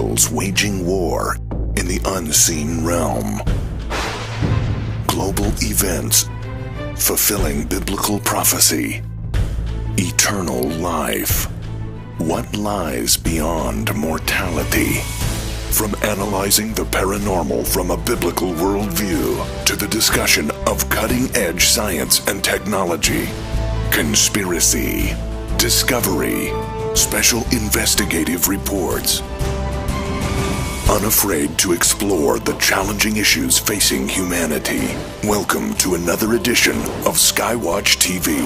angels waging war in the unseen realm. Global events fulfilling biblical prophecy. Eternal life. What lies beyond mortality? From analyzing the paranormal from a biblical worldview to the discussion of cutting-edge science and technology, conspiracy, discovery, special investigative reports. Unafraid to explore the challenging issues facing humanity. Welcome to another edition of Skywatch TV.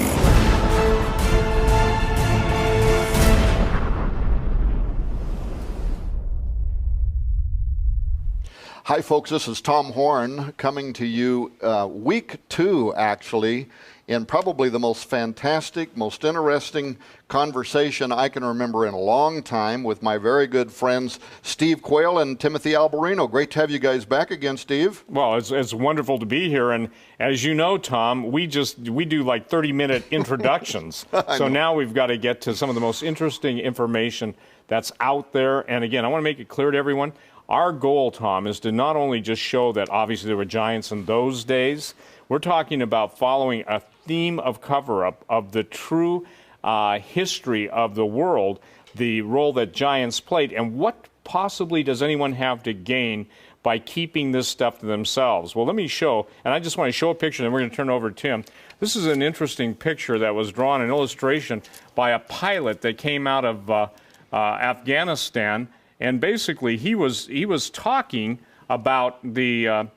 Hi folks, this is Tom Horn coming to you week 2 actually, in probably the most fantastic, most interesting conversation I can remember in a long time with my very good friends Steve Quayle and Timothy Alberino. Great to have you guys back again, Steve. Well, it's wonderful to be here, and as you know, Tom, we do like 30-minute introductions. So now we've got to get to some of the most interesting information that's out there. And again, I want to make it clear to everyone, our goal, Tom, is to not only just show that obviously there were giants in those days, we're talking about following a theme of cover-up of the true history of the world, the role that giants played, and what possibly does anyone have to gain by keeping this stuff to themselves. Well, let me show, and I just want to show a picture, and we're going to turn it over to Tim. This is an interesting picture that was drawn, an illustration by a pilot that came out of Afghanistan. And basically, he was talking about the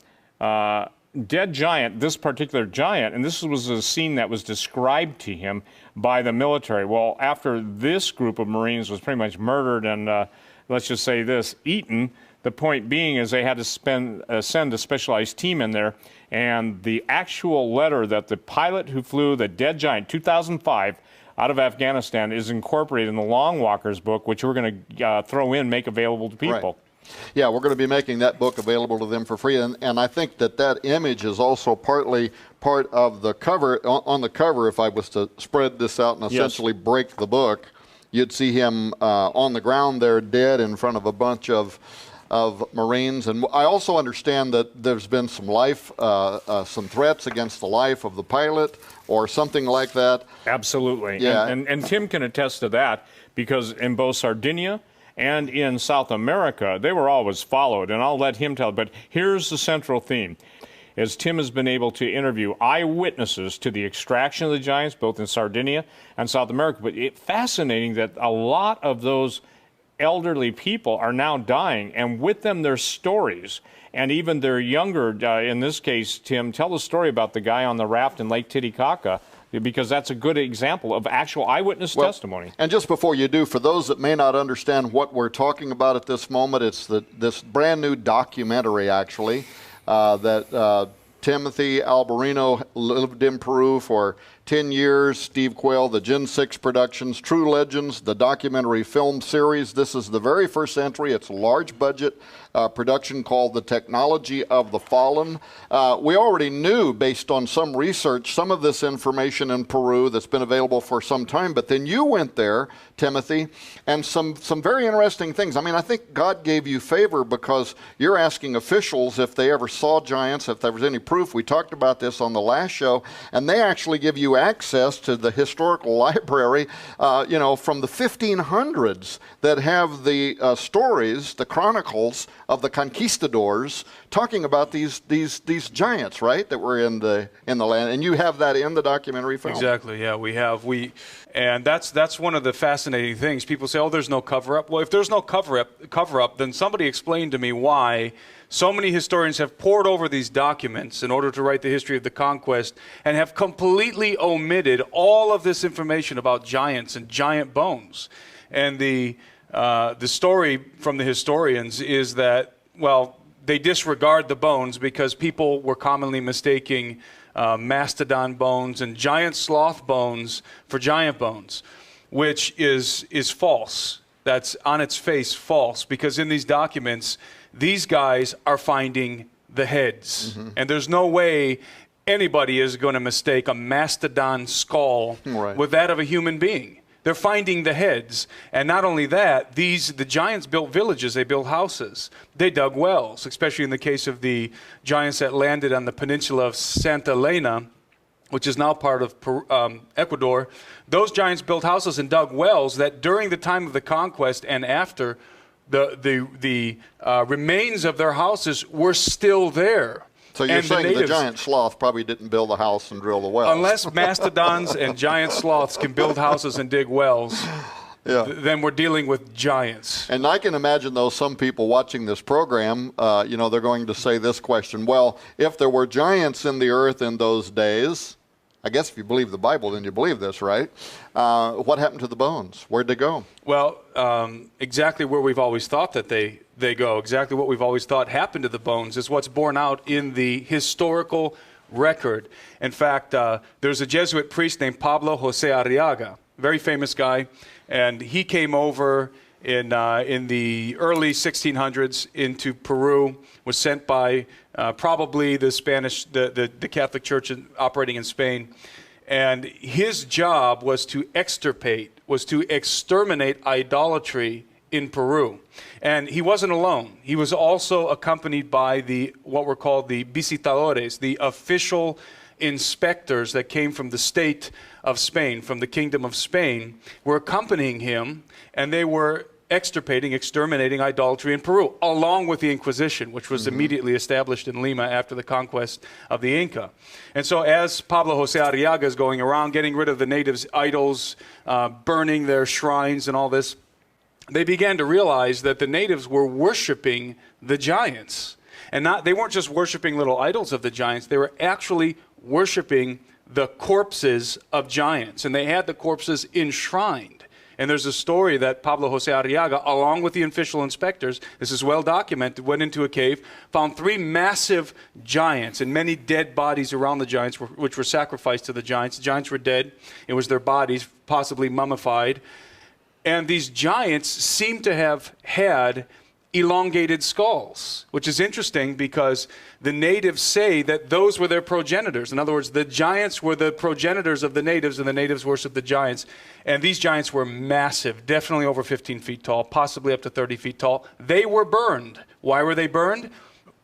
dead giant, this particular giant, and this was a scene that was described to him by the military. Well, after this group of Marines was pretty much murdered and, let's just say this, eaten, the point being is they had to send a specialized team in there, and the actual letter that the pilot who flew the dead giant, 2005, out of Afghanistan is incorporated in the Long Walkers book, which we're going to throw in, make available to people. Right. Yeah, we're going to be making that book available to them for free. And I think that image is also partly part of the cover. On the cover, if I was to spread this out and essentially break the book, you'd see him on the ground there dead in front of a bunch of Marines. And I also understand that there's been some some threats against the life of the pilot or something like that. Absolutely. Yeah. And Tim can attest to that, because in both Sardinia and in South America, they were always followed, and I'll let him tell. But here's the central theme. As Tim has been able to interview eyewitnesses to the extraction of the giants, both in Sardinia and South America, but it's fascinating that a lot of those elderly people are now dying, and with them their stories, and even their younger, in this case, Tim, tell the story about the guy on the raft in Lake Titicaca, because that's a good example of actual eyewitness testimony. And just before you do, for those that may not understand what we're talking about at this moment, it's this brand new documentary, actually, that Timothy Alberino lived in Peru for 10 years. Steve Quayle, the Gen 6 Productions, True Legends, the documentary film series. This is the very first entry. It's a large budget production called The Technology of the Fallen. We already knew, based on some research, some of this information in Peru that's been available for some time, but then you went there, Timothy, and some very interesting things. I mean, I think God gave you favor because you're asking officials if they ever saw giants, if there was any proof. We talked about this on the last show, and they actually give you access to the historical library, from the 1500s that have the stories, the chronicles of the conquistadors talking about these giants, right, that were in the land, and you have that in the documentary film. Exactly. Yeah, we have. And that's one of the fascinating things. People say, "Oh, there's no cover-up." Well, if there's no cover-up, then somebody explain to me why so many historians have pored over these documents in order to write the history of the conquest and have completely omitted all of this information about giants and giant bones. And the story from the historians is that, well, they disregard the bones because people were commonly mistaking mastodon bones and giant sloth bones for giant bones, which is false. That's on its face false, because in these documents, these guys are finding the heads. Mm-hmm. And there's no way anybody is going to mistake a mastodon skull with that of a human being. They're finding the heads. And not only that, the giants built villages, they built houses, they dug wells, especially in the case of the giants that landed on the peninsula of Santa Elena, which is now part of Ecuador. Those giants built houses and dug wells that during the time of the conquest and after, the remains of their houses were still there. So you're saying the giant sloth probably didn't build a house and drill the wells? Unless mastodons and giant sloths can build houses and dig wells, then we're dealing with giants. And I can imagine, though, some people watching this program, they're going to say this question, well, if there were giants in the earth in those days, I guess if you believe the Bible, then you believe this, right? What happened to the bones? Where'd they go? Well, exactly where we've always thought that they go. Exactly what we've always thought happened to the bones is what's borne out in the historical record. In fact, there's a Jesuit priest named Pablo Jose Arriaga, very famous guy, and he came over in the early 1600s into Peru, was sent by probably the Spanish, the Catholic Church operating in Spain. And his job was to exterminate idolatry in Peru. And he wasn't alone. He was also accompanied by what were called the visitadores, the official inspectors that came from the state of Spain, from the Kingdom of Spain, were accompanying him, and they were exterminating idolatry in Peru, along with the Inquisition, which was immediately established in Lima after the conquest of the Inca. And so as Pablo Jose Arriaga is going around getting rid of the natives' idols, burning their shrines and all this, they began to realize that the natives were worshiping the giants. And they weren't just worshiping little idols of the giants, they were actually worshiping the corpses of giants. And they had the corpses enshrined. And there's a story that Pablo Jose Arriaga, along with the official inspectors, this is well documented, went into a cave, found 3 massive giants and many dead bodies around the giants, which were sacrificed to the giants. The giants were dead. It was their bodies, possibly mummified. And these giants seem to have had elongated skulls, which is interesting because the natives say that those were their progenitors. In other words, the giants were the progenitors of the natives, and the natives worshiped the giants. And these giants were massive, definitely over 15 feet tall, possibly up to 30 feet tall. They were burned. Why were they burned?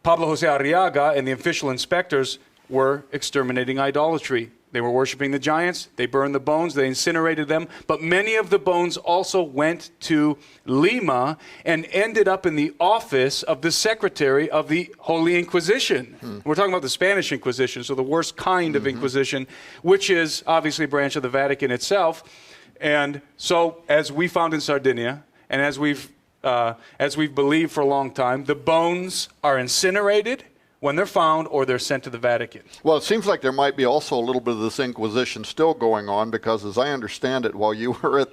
Pablo Jose Arriaga and the official inspectors were exterminating idolatry. They were worshiping the giants. They burned the bones. They incinerated them. But many of the bones also went to Lima and ended up in the office of the secretary of the Holy Inquisition. We're talking about the Spanish Inquisition, so the worst kind of Inquisition, which is obviously a branch of the Vatican itself. And so, as we found in Sardinia, and as we've believed for a long time, the bones are incinerated when they're found, or they're sent to the Vatican. Well, it seems like there might be also a little bit of this Inquisition still going on, because as I understand it, while you were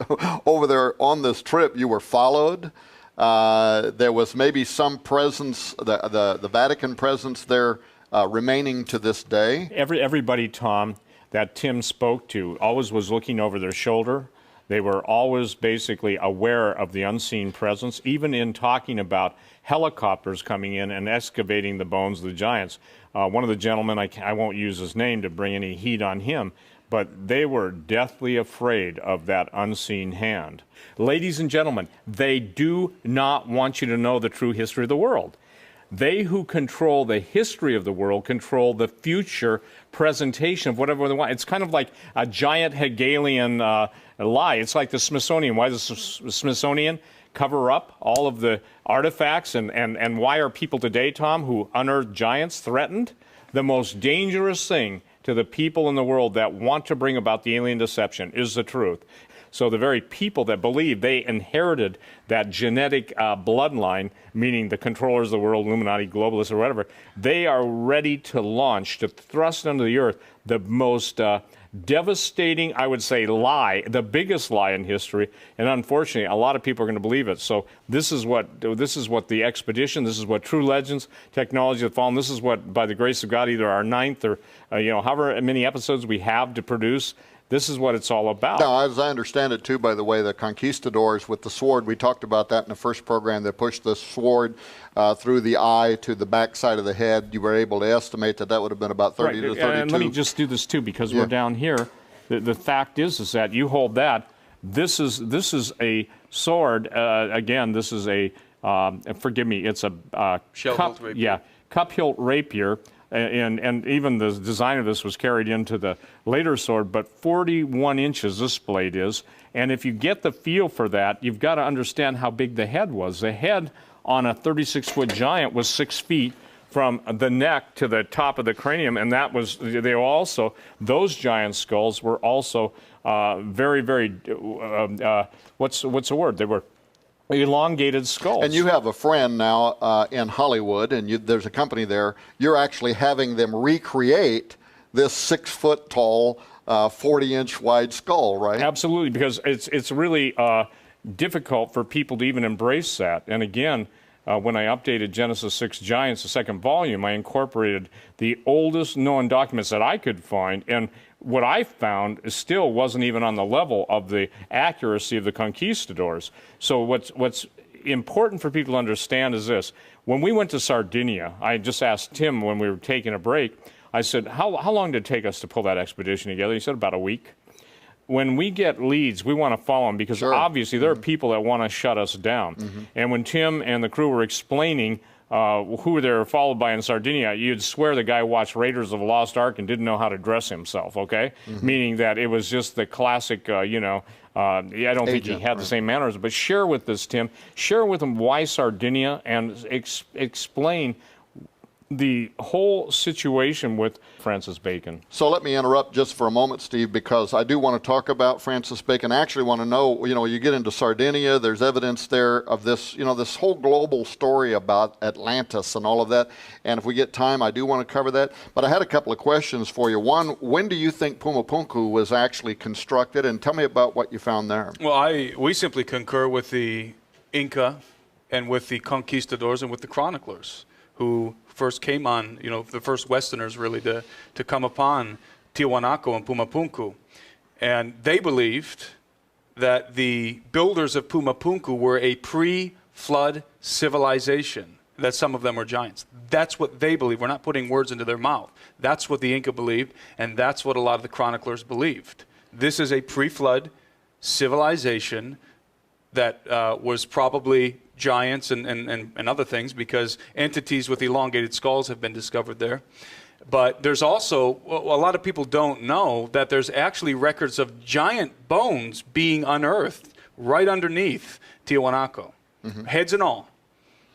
over there on this trip, you were followed. There was maybe some presence, the Vatican presence there remaining to this day. Everybody, Tom, that Tim spoke to always was looking over their shoulder. They were always basically aware of the unseen presence, even in talking about helicopters coming in and excavating the bones of the giants. One of the gentlemen, I won't use his name to bring any heat on him, but they were deathly afraid of that unseen hand. Ladies and gentlemen, they do not want you to know the true history of the world. They who control the history of the world control the future presentation of whatever they want. It's kind of like a giant Hegelian lie. It's like the Smithsonian. Why does the Smithsonian cover up all of the artifacts? And why are people today, Tom, who unearth giants threatened? The most dangerous thing to the people in the world that want to bring about the alien deception is the truth. So the very people that believe they inherited that genetic bloodline, meaning the controllers of the world, Illuminati, globalists, or whatever, they are ready to launch, to thrust into the earth the most devastating, I would say, lie, the biggest lie in history. And unfortunately, a lot of people are going to believe it. So this is what the expedition, this is what True Legends, Technology of the Fallen, this is what, by the grace of God, either our 9th or however many episodes we have to produce. This is what it's all about. Now, as I understand it, too, by the way, the conquistadors with the sword, we talked about that in the first program. They pushed the sword through the eye to the back side of the head. You were able to estimate that would have been about 30 to 32. And let me just do this, too, because we're down here. The fact is that you hold that. This is a sword. Again, this is a forgive me. It's a Shell-hilt rapier. Yeah, cup hilt rapier. And even the design of this was carried into the later sword, but 41 inches this blade is. And if you get the feel for that, you've got to understand how big the head was. The head on a 36-foot giant was 6 feet from the neck to the top of the cranium, and that was, they were also, those giant skulls were also very, very, what's the word? They were elongated skulls. And you have a friend now in Hollywood, and there's a company there. You're actually having them recreate this 6-foot tall, 40-inch wide skull, right? Absolutely, because it's really difficult for people to even embrace that. And again, when I updated Genesis 6 Giants, the second volume, I incorporated the oldest known documents that I could find, and what I found still wasn't even on the level of the accuracy of the conquistadors. So what's important for people to understand is this. When we went to Sardinia, I just asked Tim when we were taking a break, I said, how long did it take us to pull that expedition together? He said about a week. When we get leads, we want to follow them because obviously there are people that want to shut us down. And when Tim and the crew were explaining who they were followed by in Sardinia, you'd swear the guy watched Raiders of the Lost Ark and didn't know how to dress himself, okay? Meaning that it was just the classic, I don't think he had the same manners. But share with this, Tim, share with them why Sardinia and explain the whole situation with Francis Bacon. So let me interrupt just for a moment, Steve, because I do want to talk about Francis Bacon. I actually want to know, you get into Sardinia, there's evidence there of this, this whole global story about Atlantis and all of that. And if we get time, I do want to cover that. But I had a couple of questions for you. One, when do you think Puma Punku was actually constructed? And tell me about what you found there. Well, we simply concur with the Inca and with the conquistadors and with the chroniclers who first came on, the first Westerners really to come upon Tiwanaku and Puma Punku. And they believed that the builders of Puma Punku were a pre-flood civilization, that some of them were giants. That's what they believe. We're not putting words into their mouth. That's what the Inca believed, and that's what a lot of the chroniclers believed. This is a pre-flood civilization that was probably giants and other things, because entities with elongated skulls have been discovered there. But there's also, a lot of people don't know that there's actually records of giant bones being unearthed right underneath Tiwanaku, heads and all.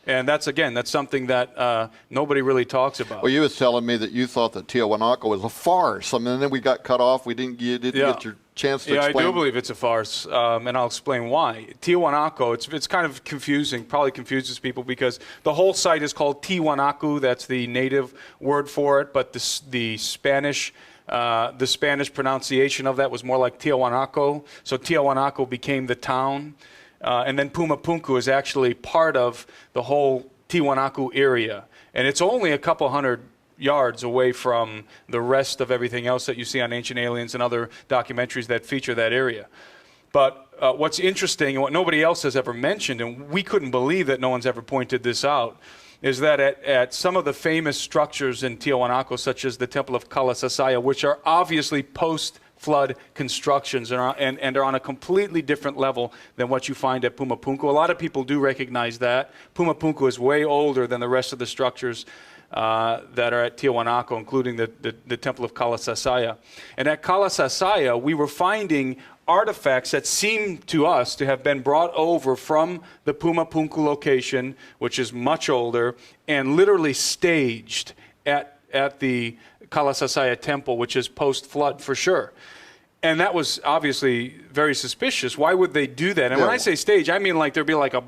And that's something that nobody really talks about. Well, you was telling me that you thought that Tiwanaku was a farce. I mean, and then we got cut off. You didn't get your chance to explain. Yeah, I do believe it's a farce, and I'll explain why. Tiwanaku, it's kind of confusing, probably confuses people because the whole site is called Tiwanaku. That's the native word for it, but the Spanish pronunciation of that was more like Tiwanaku. So Tiwanaku became the town. And then Puma Punku is actually part of the whole Tiwanaku area. And it's only a couple hundred yards away from the rest of everything else that you see on Ancient Aliens and other documentaries that feature that area. But what's interesting, and what nobody else has ever mentioned, and we couldn't believe that no one's ever pointed this out, is that at some of the famous structures in Tiwanaku, such as the Temple of Kalasasaya, which are obviously post-flood constructions and are on a completely different level than what you find at Puma Punku. A lot of people do recognize that. Puma Punku is way older than the rest of the structures that are at Tiwanaku, including the Temple of Kalasasaya. And at Kalasasaya, we were finding artifacts that seem to us to have been brought over from the Puma Punku location, which is much older, and literally staged at the Kalasasaya temple, which is post-flood for sure. And that was obviously very suspicious. Why would they do that? And when I say stage, I mean like there'd be like a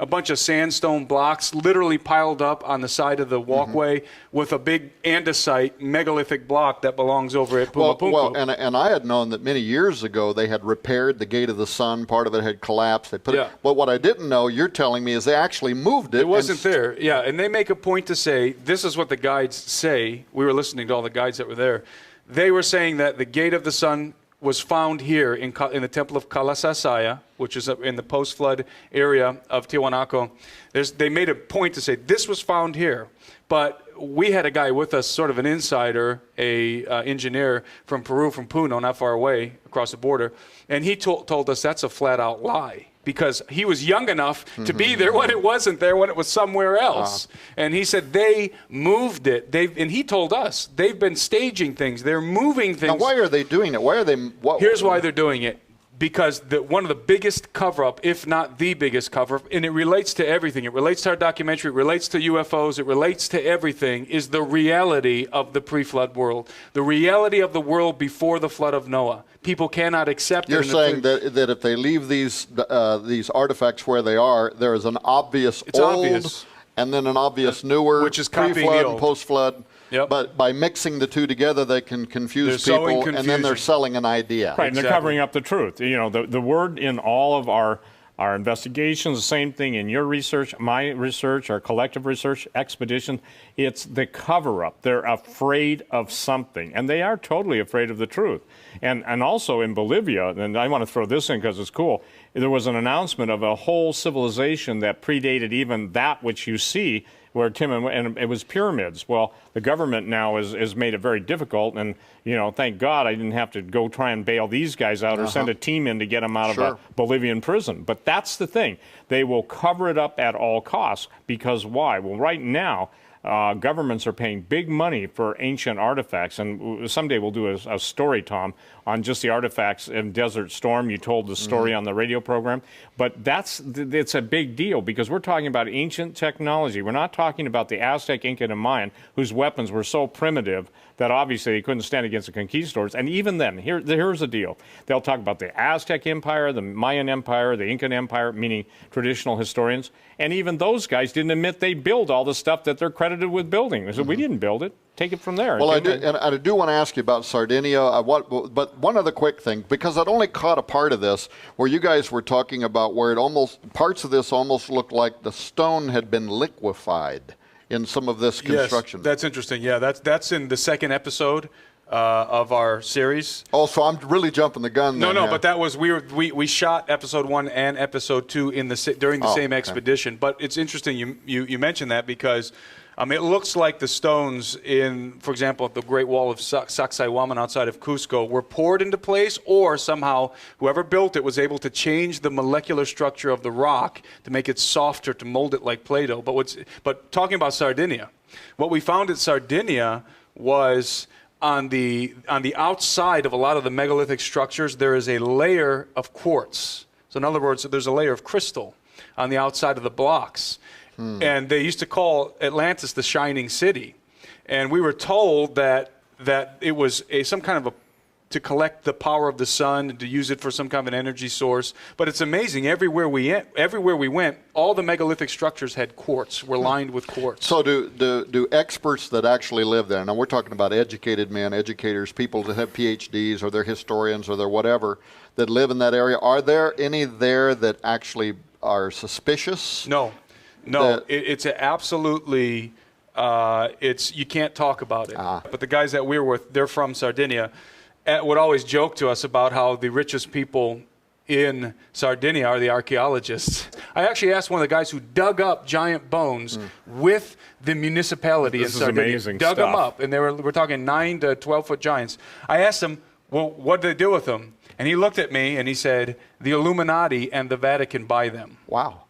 bunch of sandstone blocks literally piled up on the side of the walkway with a big andesite megalithic block that belongs over at Puma Punku. Well, and I had known that many years ago they had repaired the Gate of the Sun. Part of it had collapsed. They put it. But what I didn't know, you're telling me, is they actually moved it. It wasn't there. Yeah, and they make a point to say, this is what the guides say. We were listening to all the guides that were there. They were saying that the Gate of the Sun was found here in the Temple of Kalasasaya, which is in the post-flood area of Tiwanaku. They made a point to say this was found here. But we had a guy with us, sort of an insider, a engineer from Peru, from Puno, not far away, across the border, and he told us that's a flat-out lie. Because he was young enough to be there when it wasn't there, when it was somewhere else. And he said they moved it. And he told us they've been staging things. They're moving things. Now, why are they doing it? Why are they? Here's why they're doing it. Because one of the biggest cover-up, if not the biggest cover-up, and it relates to everything. It relates to our documentary. It relates to UFOs. It relates to everything, is the reality of the pre-flood world. The reality of the world before the flood of Noah. People cannot accept it. You're saying that if they leave these artifacts where they are, there is an obvious obvious. and then an obvious newer, which is copying pre-flood the old. and post-flood. Yep. But by mixing the two together, they can confuse They're people, sowing and then they're confusion. selling an idea. Right, and they're covering up the truth. You know, the word in all of our investigations, the same thing in your research, my research, our collective research expedition, it's the cover-up. They're afraid of something, and they are totally afraid of the truth. And also in Bolivia, and I want to throw this in because it's cool, there was an announcement of a whole civilization that predated even that which you see, where and it was pyramids. Well, the government now has made it very difficult, and thank God I didn't have to go try and bail these guys out or send a team in to get them out of a Bolivian prison. But that's the thing. They will cover it up at all costs, because why? Well, right now, governments are paying big money for ancient artifacts, and someday we'll do a story, Tom, on just the artifacts in Desert Storm. You told the story on the radio program, but it's a big deal, because we're talking about ancient technology. We're not talking about the Aztec, Incan, and Mayan, whose weapons were so primitive that obviously they couldn't stand against the conquistadors. And even then, here's the deal. They'll talk about the Aztec Empire, the Mayan Empire, the Incan Empire, meaning traditional historians, and even those guys didn't admit they built all the stuff that they're credited with building. They said, we didn't build it. Take it from there. Well, I do want to ask you about Sardinia, but one other quick thing, because I'd only caught a part of this where you guys were talking about where parts of this almost looked like the stone had been liquefied in some of this construction. Yes, that's interesting. Yeah, that's in the second episode of our series. Oh, so I'm really jumping the gun. No, but that was we shot episode 1 and episode 2 during the same expedition. But it's interesting you mentioned that, because it looks like the stones in, for example, the Great Wall of Sacsayhuaman outside of Cusco were poured into place, or somehow whoever built it was able to change the molecular structure of the rock to make it softer, to mold it like Play-Doh. But talking about Sardinia, what we found at Sardinia was on the outside of a lot of the megalithic structures, there is a layer of quartz. So in other words, there's a layer of crystal on the outside of the blocks. And they used to call Atlantis the Shining City. And we were told that it was some kind of to collect the power of the sun and to use it for some kind of an energy source. But it's amazing. Everywhere we went, all the megalithic structures had quartz, were lined with quartz. So do experts that actually live there, now we're talking about educated men, educators, people that have PhDs, or they're historians, or they're whatever, that live in that area, are there any there that actually are suspicious? No, it's absolutely, you can't talk about it. But the guys that we're with, they're from Sardinia, would always joke to us about how the richest people in Sardinia are the archaeologists. I actually asked one of the guys who dug up giant bones with the municipality in Sardinia. Amazing dug stuff. them up, and we're talking 9 to 12-foot giants. I asked him, well, what did they do with them? And he looked at me and he said, the Illuminati and the Vatican buy them. Wow.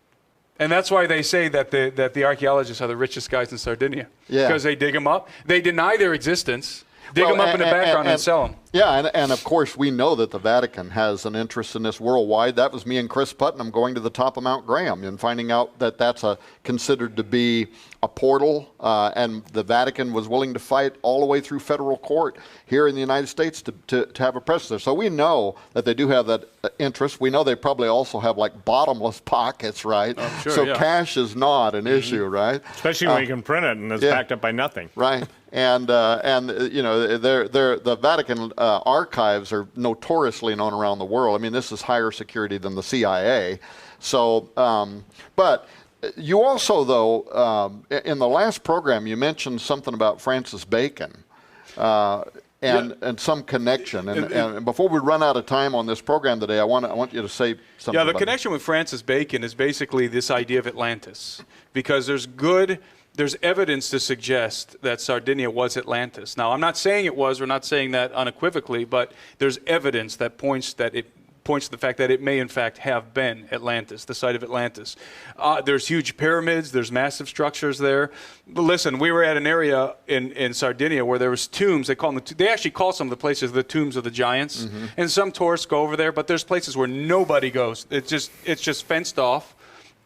And that's why they say that the archaeologists are the richest guys in Sardinia. Yeah. Because they dig them up. They deny their existence, dig them up in the background and sell them. Yeah, and of course we know that the Vatican has an interest in this worldwide. That was me and Chris Putnam going to the top of Mount Graham and finding out that that's considered to be a portal, and the Vatican was willing to fight all the way through federal court here in the United States to have a presence there. So we know that they do have that interest. We know they probably also have like bottomless pockets, right? Sure, so yeah. cash is not an issue, right? Especially when you can print it and it's backed up by nothing. Right. And the Vatican archives are notoriously known around the world. I mean, this is higher security than the CIA. So, but you also, though, in the last program, you mentioned something about Francis Bacon and some connection. And before we run out of time on this program today, I want you to say something. Yeah, the connection with Francis Bacon is basically this idea of Atlantis, because there's good there's evidence to suggest that Sardinia was Atlantis. Now, I'm not saying it was, we're not saying that unequivocally, but there's evidence that points to the fact that it may in fact have been Atlantis, the site of Atlantis. There's huge pyramids, there's massive structures there. But listen, we were at an area in Sardinia where there was tombs. They actually call some of the places the tombs of the giants. And some tourists go over there, but there's places where nobody goes. It's just fenced off.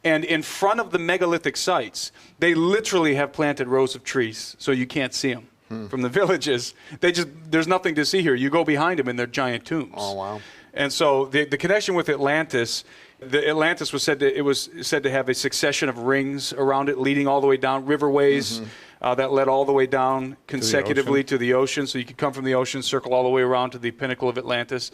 And in front of the megalithic sites, they literally have planted rows of trees so you can't see them. From the villages, there's nothing to see here. You go behind them and they're giant tombs. Oh, wow. And so the connection with Atlantis, Atlantis was said to have a succession of rings around it, leading all the way down, riverways that led all the way down consecutively to the ocean. So you could come from the ocean, circle all the way around to the pinnacle of Atlantis.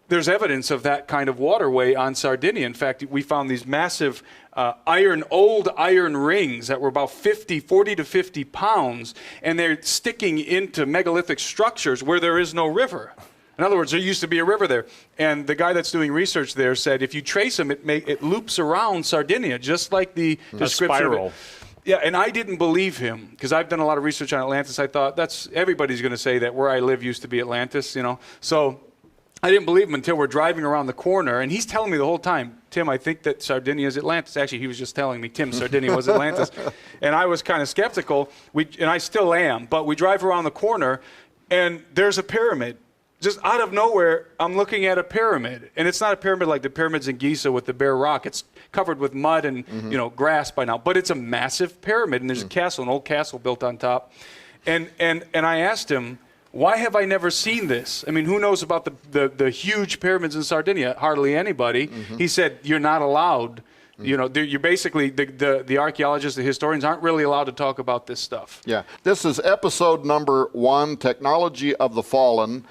There's evidence of that kind of waterway on Sardinia. In fact, we found these massive old iron rings that were about 40 to 50 pounds, and they're sticking into megalithic structures where there is no river. In other words, there used to be a river there. And the guy that's doing research there said if you trace them, it loops around Sardinia, just like the description spiral. of it. Yeah, and I didn't believe him because I've done a lot of research on Atlantis. I thought everybody's going to say that where I live used to be Atlantis, So I didn't believe him until we're driving around the corner, and he's telling me the whole time, Tim, I think that Sardinia is Atlantis. Actually, he was just telling me, Tim, Sardinia was Atlantis. And I was kind of skeptical, and I still am. But we drive around the corner, and there's a pyramid. Just out of nowhere, I'm looking at a pyramid. And it's not a pyramid like the pyramids in Giza with the bare rock. It's covered with mud and grass by now. But it's a massive pyramid, and there's a castle, an old castle built on top. And I asked him, why have I never seen this? I mean, who knows about the huge pyramids in Sardinia? Hardly anybody. He said, you're not allowed. You're basically, the archaeologists, the historians aren't really allowed to talk about this stuff. Yeah. This is episode number 1, Technology of the Fallen.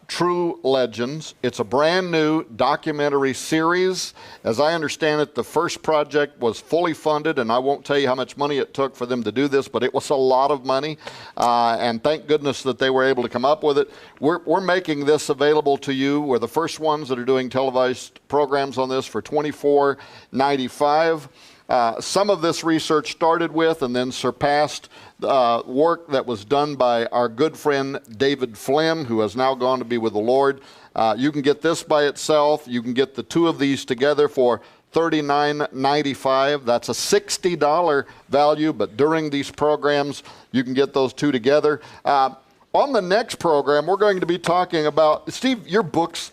True Legends. It's a brand new documentary series. As I understand it, the first project was fully funded, and I won't tell you how much money it took for them to do this, but it was a lot of money, and thank goodness that they were able to come up with it. We're making this available to you. We're the first ones that are doing televised programs on this for $24.95. Some of this research started with and then surpassed work that was done by our good friend David Flynn, who has now gone to be with the Lord. You can get this by itself. You can get the two of these together for $39.95. That's a $60 value, but during these programs, you can get those two together. On the next program, we're going to be talking about, Steve, your books,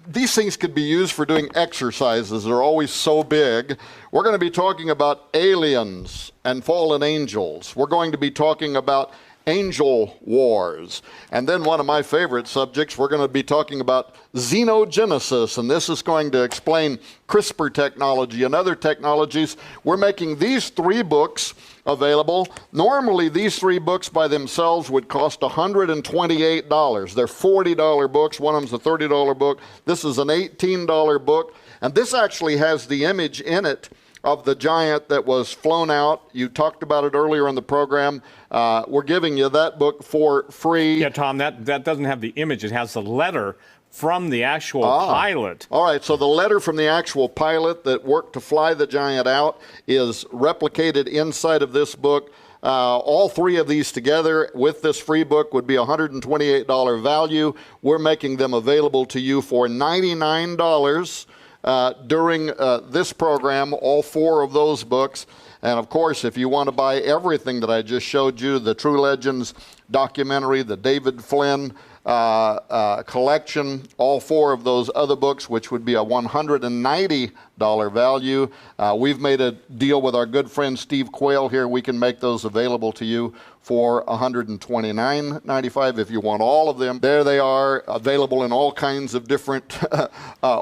these things could be used for doing exercises. They're always so big. We're going to be talking about aliens and fallen angels. We're going to be talking about angel wars. And then one of my favorite subjects, we're going to be talking about xenogenesis, and this is going to explain CRISPR technology and other technologies. We're making these 3 books available. Normally, these 3 books by themselves would cost $128. They're $40 books. One of them's a $30 book. This is an $18 book, and this actually has the image in it of the giant that was flown out. You talked about it earlier in the program. We're giving you that book for free. Yeah, Tom, that doesn't have the image. It has the letter from the actual pilot. All right, so the letter from the actual pilot that worked to fly the giant out is replicated inside of this book. All 3 of these together with this free book would be $128 value. We're making them available to you for $99 during this program, all 4 of those books. And of course, if you want to buy everything that I just showed you, the True Legends documentary, the David Flynn collection, all 4 of those other books, which would be a $190 value. We've made a deal with our good friend Steve Quayle here. We can make those available to you for $129.95 if you want all of them. There they are, available in all kinds of different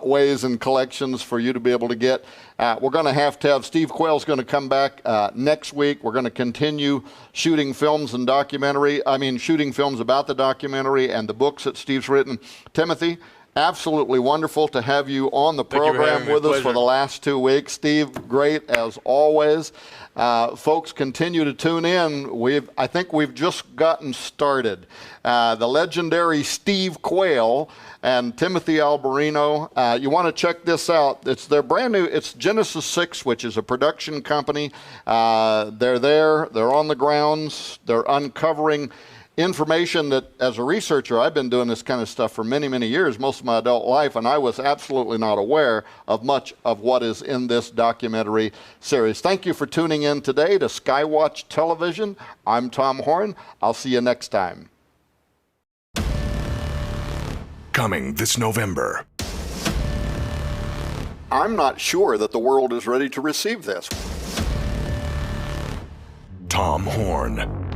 ways and collections for you to be able to get. We're going to have Steve Quayle's going to come back next week. We're going to continue shooting films about the documentary and the books that Steve's written. Timothy, Absolutely wonderful to have you on the program with us for the last 2 weeks. Steve, great as always. Folks, continue to tune in. I think we've just gotten started. The legendary Steve Quayle and Timothy Alberino. You want to check this out. It's their brand new, it's Genesis 6, which is a production company. They're there, they're on the grounds, they're uncovering information that, as a researcher, I've been doing this kind of stuff for many, many years, most of my adult life, and I was absolutely not aware of much of what is in this documentary series. Thank you for tuning in today to Skywatch Television. I'm Tom Horn. I'll see you next time. Coming this November. I'm not sure that the world is ready to receive this. Tom Horn.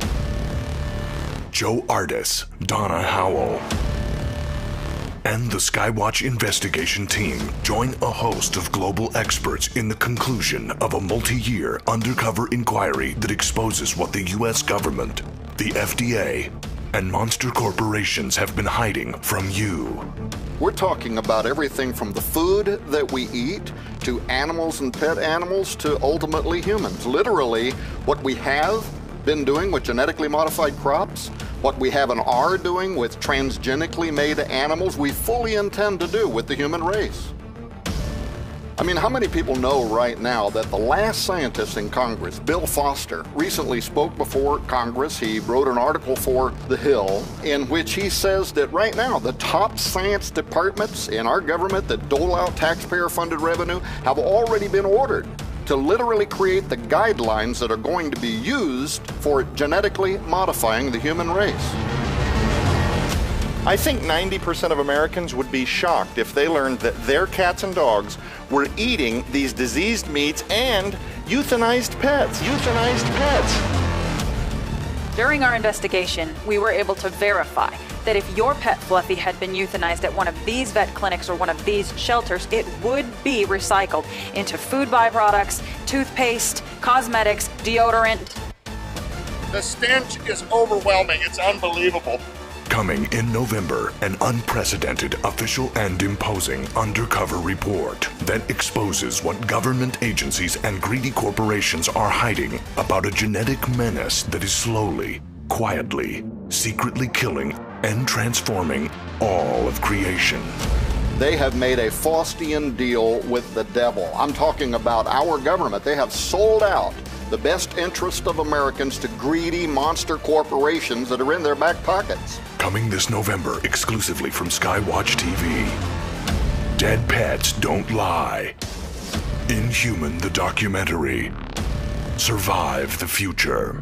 Joe Ardis, Donna Howell, and the Skywatch investigation team join a host of global experts in the conclusion of a multi-year undercover inquiry that exposes what the U.S. government, the FDA, and monster corporations have been hiding from you. We're talking about everything from the food that we eat to animals and pet animals to ultimately humans. Literally, what we have been doing with genetically modified crops, what we have and are doing with transgenically made animals, we fully intend to do with the human race. I mean, how many people know right now that the last scientist in Congress, Bill Foster, recently spoke before Congress. He wrote an article for The Hill in which he says that right now the top science departments in our government that dole out taxpayer-funded revenue have already been ordered to literally create the guidelines that are going to be used for genetically modifying the human race. I think 90% of Americans would be shocked if they learned that their cats and dogs were eating these diseased meats and euthanized pets. During our investigation, we were able to verify that if your pet Fluffy had been euthanized at one of these vet clinics or one of these shelters, it would be recycled into food byproducts, toothpaste, cosmetics, deodorant. The stench is overwhelming. It's unbelievable. Coming in November, an unprecedented, official, and imposing undercover report that exposes what government agencies and greedy corporations are hiding about a genetic menace that is slowly, quietly, secretly killing and transforming all of creation. They have made a Faustian deal with the devil. I'm talking about our government. They have sold out the best interest of Americans to greedy monster corporations that are in their back pockets. Coming this November exclusively from Skywatch TV. Dead Pets Don't Lie. Inhuman the documentary. Survive the Future.